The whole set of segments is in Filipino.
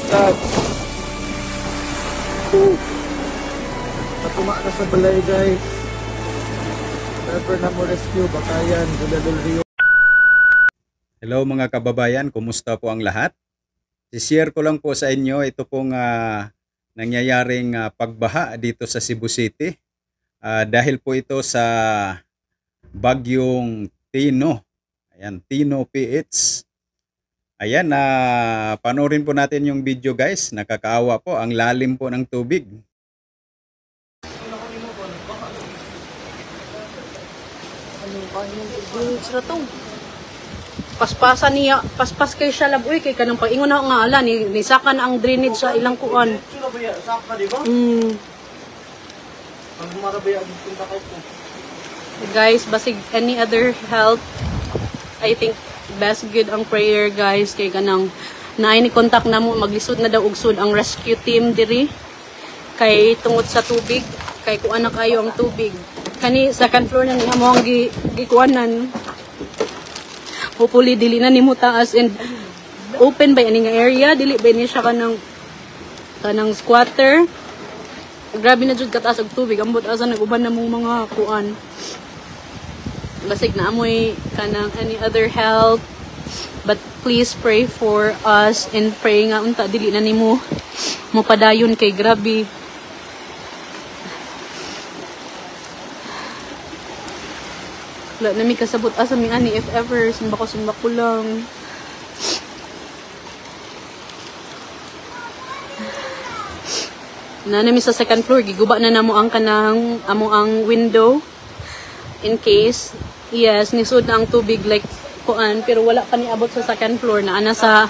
Stop. Natuma na sa balay guys. Never na mo rescue. Bakayan. Duladol Rio. Hello mga kababayan, kumusta po ang lahat? I-share ko lang po sa inyo ito pong nangyayaring pagbaha dito sa Cebu City. Dahil po ito sa bagyong Tino. Ayan, Tino PH. Ayan, panoorin po natin yung video guys. Nakakaawa po, ang lalim po ng tubig. Paspasan niya, paspas kay siya laboy kay kanang paingon na nga ala ni saka na ang drainage sa ilang kuan. Saka, di ba? Pag marabaya ang punta kayo po. Guys, basig any other help, I think best good ang prayer guys kay kanang naay ni contact na mo maglisod na daw ugsod ang rescue team diri kay tungod sa tubig kay kuan na kayo ang tubig kani second floor na niya mo ang gikuanan hopefully dili na nimo taas and open ba ani nga area dili ba ni siya kanang squatter. Grabe na jud kataas og tubig ambot asa naguban na mong mga kuan basig na amoy kanang any other help, but please pray for us and pray nga unta dili na nimo mo padayon kay grabe. Wala na mi kasabot asa mi ani if ever sumba ko lang. Na nami sa second floor giguba na namo ang kanang amo ang window in case yes nisud na ang tubig like kuan pero wala pa niabot sa second floor na ana sa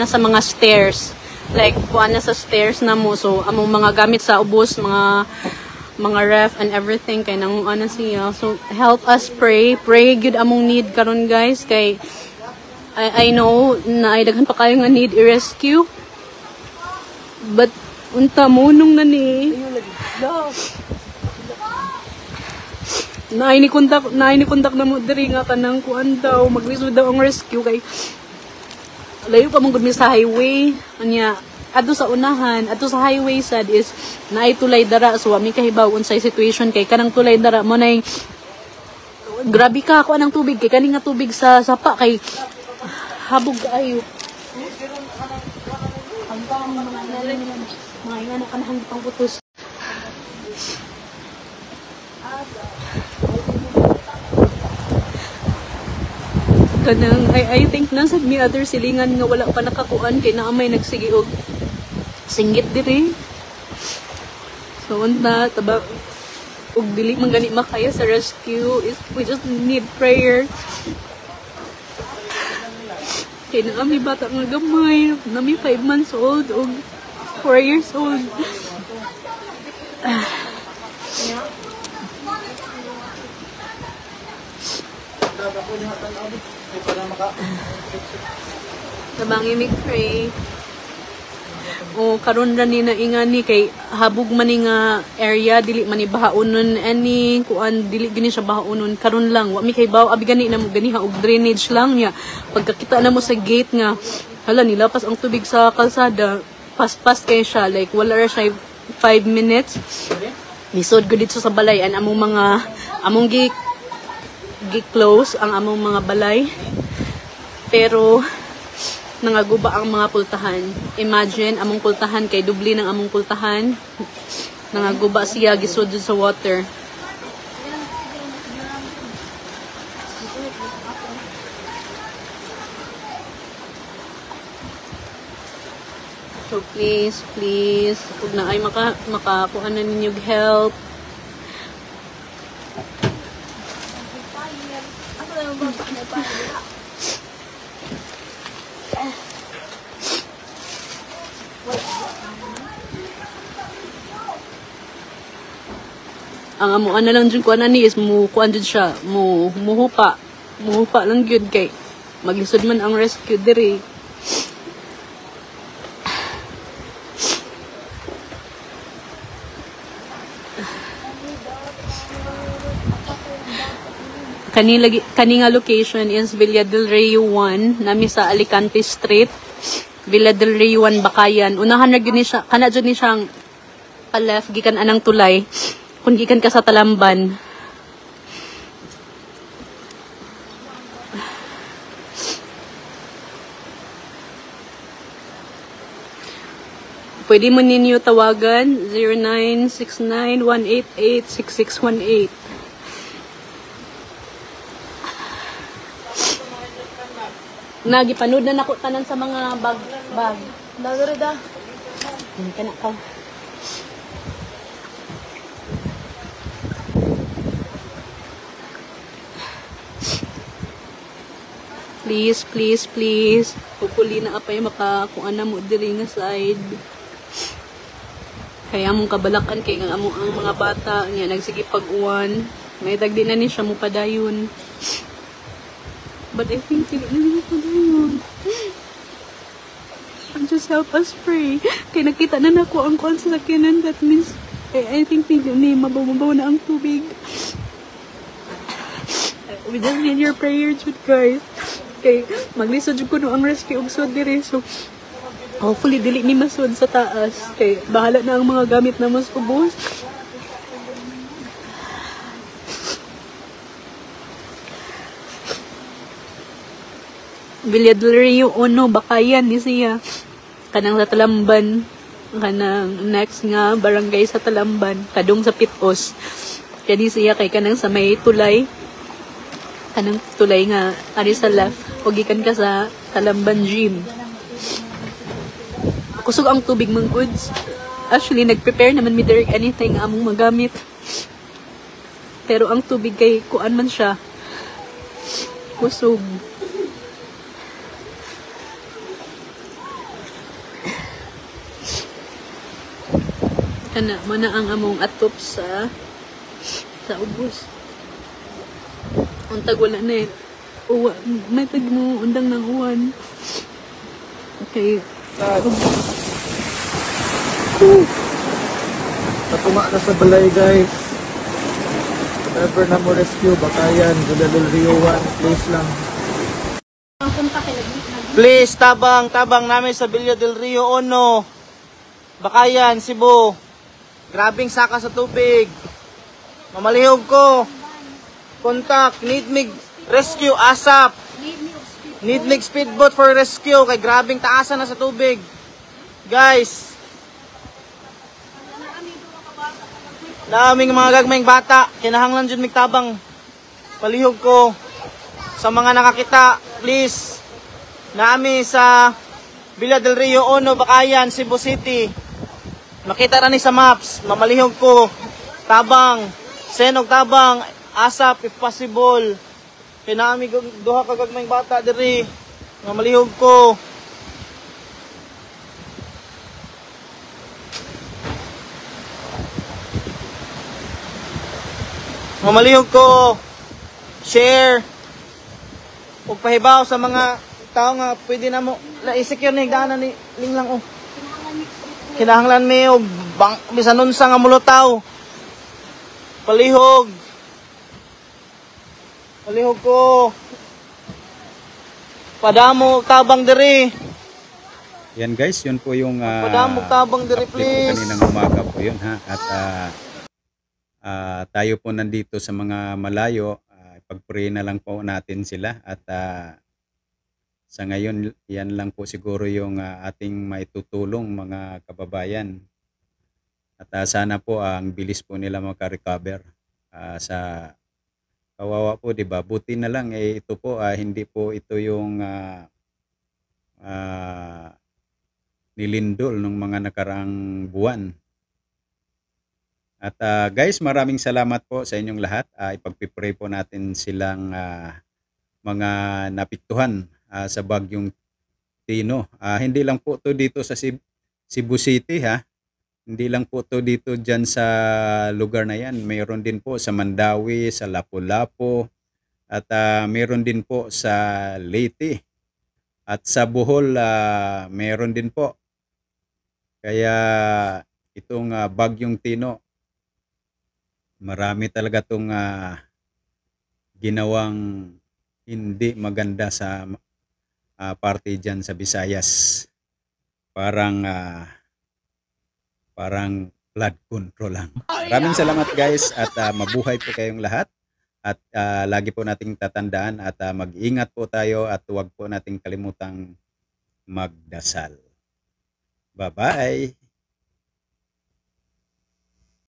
sa mga stairs like kuan na sa stairs na mo so among mga gamit sa ubos mga ref and everything kay nang ana siya so help us pray good among need karon guys kay I know na ay daghan pa kayo nga need i-rescue but unta mo nung nani naay ni kontak na mo diri nga kanang kuan daw maglisod daw ang rescue kay layo pa mong gud mi sa highway anya adto sa unahan adto sa highway sad is naay tulay dara so mi kahibaw unsay situation kay kanang tulay dara mo nay grabe ka ako anang tubig kay kani nga tubig sa sapa kay habog ayo mga ingana kanang pang putos. Kanang I think nasa mi other silingan nga wala pa nakakuan kay naa may nagsige og singgit diri. So unta taba og dili man gani makaya sa rescue is we just need prayer. Kay naa mi bata nga gamay, nami 5 months old og 4 years old. Tabang imig pray. O karon ra ni na ingani kay habog man ni nga area dili man ni bahaunon any kuan dili gini siya bahaunon karon lang wa mi kay baw abi gani na mo ganiha og drainage lang niya pagkakita na mo sa gate nga hala nilapas ang tubig sa kalsada paspas kay siya like wala ra siya 5 minutes lisod gud dito sa balay an among gi-close ang among mga balay pero nangaguba ang mga pultahan. Imagine among pultahan kay dubli ng among pultahan nangaguba siya gisud sa water. So please kung na ay makakuha na ninyo help. Ang amuan na lang dyan kuan ani is kuan dyan siya muhupa lang gyud kay maglisod man ang rescue diri. Kani nga location is Villa del Rio 1, nami sa Alicante Street. Villa del Rio 1 Bakayan. Unahan na gyud ni siya, kana jud ni siyang pa-left gikan anang tulay. Kung gikan ka sa Talamban. Pwede mo ninyo tawagan 0969-188-6618. Nagipanood na nako tanan sa mga bag. Dagre da. Hindi ka na ka. Please, please, please. Hopefully na apay makakuha na mo diri nga side. Kaya mong kabalakan kay nga amo ang mga bata niya nagsige pag-uwan. May dagdi na ni siya mo padayon. But I think dili na niya padayon. Just help us pray. Kay nakita na nako ang kon sa sakyanan, that means I think ni mabaw na ang tubig. We just need your prayers with guys. Kay maglisod jud ko no ang rescue og sud diri, so hopefully dili ni masud sa taas. Kay bahala na ang mga gamit na mas ubos. Villa del Rio 1 Bakayan ni siya. Kanang sa Talamban, kanang next nga barangay sa Talamban, kadung sa Pitos. Kani siya kay kanang sa may tulay. Kanang tulay nga ari sa left, o gikan ka sa Talamban Gym. Kusog ang tubig mga goods. Actually, nag-prepare naman mi direct anything among magamit. Pero ang tubig kay kuan man siya. Kusog. Kana mo na ang among atop sa ubos. Untag wala na eh. Uwa, may tag mo undang ng uwan. Okay. Natuma na sa balay guys. Whatever na mo rescue, Bakayan, Villa del Rio 1, please lang. Please, tabang namin sa Villa del Rio 1. Bakayan, Cebu. Grabing saka sa tubig. Mamalihog ko. Contact, need mig rescue ASAP. Need mig speedboat for rescue kay grabing taasan na sa tubig. Guys. Daming mga gagmayng bata, kinahanglan jud mig tabang. Palihog ko sa mga nakakita, please. Naami sa Villa del Rio 1, Bakayan, Cebu City. Makita na ni sa maps, mamalihog ko. Tabang, senog tabang, ASAP if possible. Kinami duha ka gagmayng bata diri. Mamalihog ko. Mamalihog ko. Share. Ug pahibaw sa mga tao nga pwede na mo i-secure ni higdaanan ni Linglang oh. Kinahanglan mi og bisan unsa nga mulutaw. Palihog. Palihog ko. Padamo tabang diri. Yan guys, yun po yung Padamo tabang diri update po please. kaninang umaga po yun ha. At tayo po nandito sa mga malayo, pag-pray na lang po natin sila. At sa ngayon, yan lang po siguro yung ating maitutulong mga kababayan. At sana po ang bilis po nila maka-recover sa kawawa po, 'di ba? Buti na lang ito po hindi po ito yung nilindol ng mga nakaraang buwan. At guys, maraming salamat po sa inyong lahat. Ipagpipray po natin silang mga napiktuhan sa bagyong Tino. Hindi lang po to dito sa Cebu City ha. Hindi lang po to dito dyan sa lugar na yan. Mayroon din po sa Mandawi, sa Lapu-Lapu, at mayroon din po sa Leyte. At sa Bohol, mayroon din po. Kaya itong bagyong Tino, marami talaga itong ginawang hindi maganda sa party dyan sa Visayas. Parang blood control lang. Maraming salamat guys at mabuhay po kayong lahat. At lagi po nating tatandaan at mag-ingat po tayo at huwag po nating kalimutang magdasal. Bye-bye!